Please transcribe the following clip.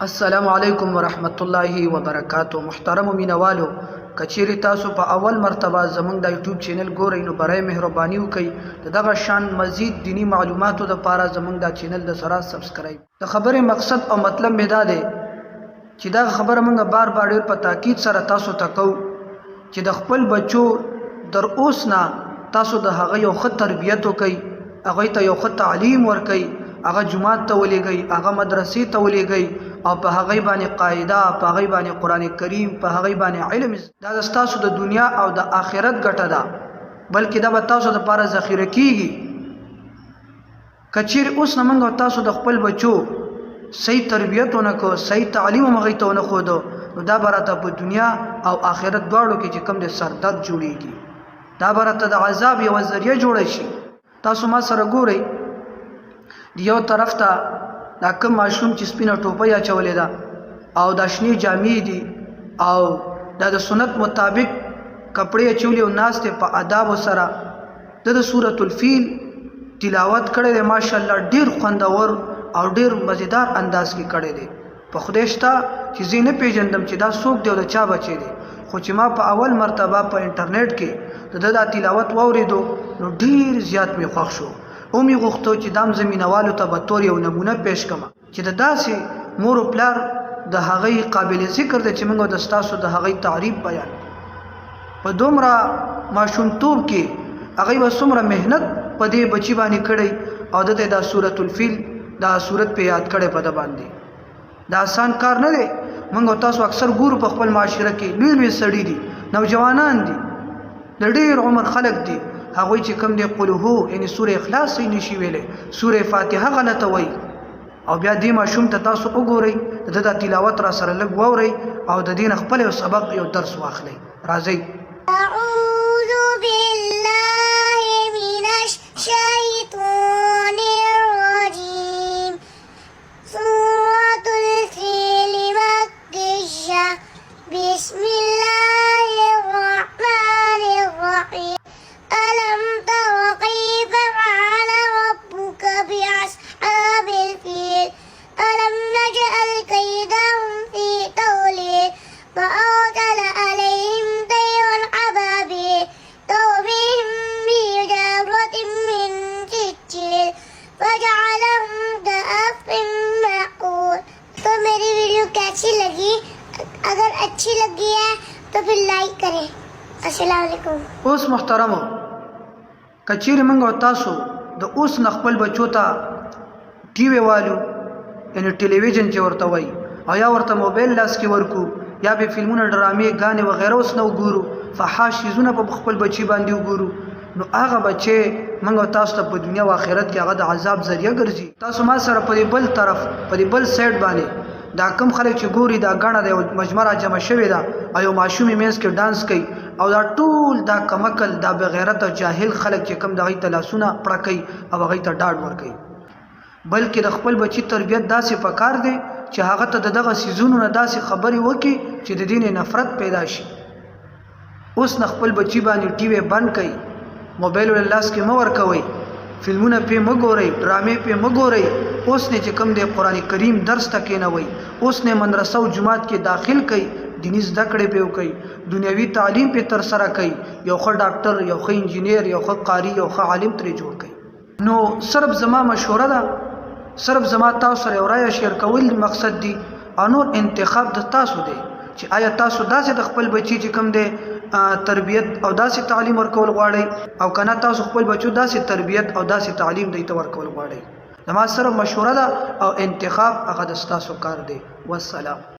السلام علیکم ورحمت الله وبرکاتہ. محترم مینوالو، کچېرې تاسو په اول مرتبه زمونږ د یوټیوب چینل ګورئ نو برای مهرباني وکړئ د دغه شان مزید دینی معلوماتو دپاره زمونږ دا چینل د سره سبسکرایب. د خبرې مقصد او مطلب مې دا دی چې دا خبره موږ بار بار ډېر په تاکید سره تاسو ته کوو چې د خپل بچو در اوس نه تاسو د هغه یو ښه تربیت وکئ، هغوی ته یو ښه تعلیم ورکئ، هغه جومات ته ولېږئ، هغه مدرسې ته ولېږئ او په هغې باندې قاعده، په هغې باندې قرآن کریم، په هغې باندې علم. دا د ستاسو د دنیا او د آخرت ګټه ده، بلکې دا به تاسو دپاره ذخیره کیږي. که چیرې اوس نه موږ تاسو د خپل بچو صحیح تربیت ونه کړو، صحیح تعلیم هم هغوی ته ونه ښودو، نو دا به راته په دنیا او آخرت دواړو کې چې کوم دی سردرد جوړېږي، دا به راته د عذاب یوه ذریعه جوړه شي. تاسو ما سره ګورئ، د یو طرف ته دا کوم ماشوم چې سپینه ټوپۍ اچولې ده او دا شنې جامې دي او دا د سنت مطابق کپړې اچولې او ناست په آدابو سره د سورة الفیل تلاوت کړی دی. ماشاءالله ډېر خوندور او ډېر مزیدار انداز کې کړی دی. په خدای شته چې زه نه پېژندم چې دا څوک دی او د چا بچی دی، خو چې ما په اول مرتبه په انټرنیټ کې د ده دا تلاوت واورېدو نو ډېر زیات مې خوښ شو. او مې غوښتو چې دام زمینوالو ته به طور یو نمونه پیش کړم چې د داسې مور و پلار د هغې قابل ذکر دی چې موږ د ستاسو د هغې تعریف بیان په دومره ماشومتوب کې هغې به څومره محنت په دې بچي باندې کړی او ده ته دا سورة الفیل دا صورت پې یاد کړی په ده باندې. دا آسان کار نه دی. موږ تاسو اکثر ګورو په خپل معاشره کې لوی لوی سړي دي، نوجوانان دي، د ډېر عمر خلک دي، هغوی چې کوم دی قل هو یعنې سورې اخلاص یې نشي ویلی، سورې فاتحه غلطه وایي، او بیا دې ماشوم ته تاسو وګورئ، د ده دا تلاوت را سره لږ واورئ او د دې نه خپل یو سبق یو درس واخلئ. راځئ. أعوذ بالله من الشيطان الرجيم. سورة الفيل مكية. بسم الله الرحمن الرحيم. ألم تر كيف فعل ربك بأصحاب الفيل؟ ألم نجعل كيدهم في تضليل وأرسل عليهم طيرا أبابيل ترميهم بحجارة من سجيل فجعلهم كعصف مأكول. तो मेरी वीडियो कैसी लगी? अगर अच्छी लगी है तो फिर लाइक करें. अस्सलाम वालेकुम. اوس محترمو، که چیرې موږ او تاسو د اوس نه خپل بچو ته ټي وی والو یعنې ټلویزیون چې ورته وایي او یا ورته موبایل لاس کې ورکو یا به فلمونه ډرامې ګانې وغیره اوس نه وګورو، فحاش چیزونه په خپل بچي باندې وګورو، نو هغه بچی موږ او تاسو ته په دنیا او آخرت کې هغه د عذاب ذریعه ګرځي. تاسو ما سره په دې بل طرف په دې بل سایډ باندې دا کم خلک چې ګوري دا ګڼه د یو مجمع را جمع شوې ده او یو ماشوم یې منځ کې ډانس کوي او دا ټول دا کمکل دا بغیرت او جاهل خلک چې کم د هغوی ته لاسونه پړه کوي او هغوی ته ډاډ ورکوي. بلکې د خپل بچي تربیت داسې پکار دی چې هغه ته د دغه څیزونو نه داسې خبرې وکړي چې د دې نه نفرت پیدا شي. اوس نه خپل بچي باندې ټي وی بند کړئ، موبایل له لاس کې مه ورکوئ، فلمونه پې مه ګورئ، ډرامې پې مه ګورئ. اوس نه چې کوم دی قرآن کریم درس ته کښېنوئ، اوس نه مدرسه او جومات کې داخل کړئ، دیني زده کړې پې وکړئ، دنیوي تعلیم پې ترسره کړئ، یو ښه ډاکټر، یو ښه انجینیر، یو ښه قاري، یو ښه عالم ترې جوړ کړئ. نو صرف زما مشوره ده، صرف زما تاسو سره یو رایه شیر کول مقصد دی او نور انتخاب د تاسو دی چې آیا تاسو داسې د خپل بچي چې کوم دی تربیت او داسې تعلیم ورکول غواړئ او که نه تاسو خپل بچو داسې تربیت او داسې تعلیم دوی ته ورکول غواړئ. زما صرف مشوره ده او انتخاب هغه د ستاسو کار دی. والسلام.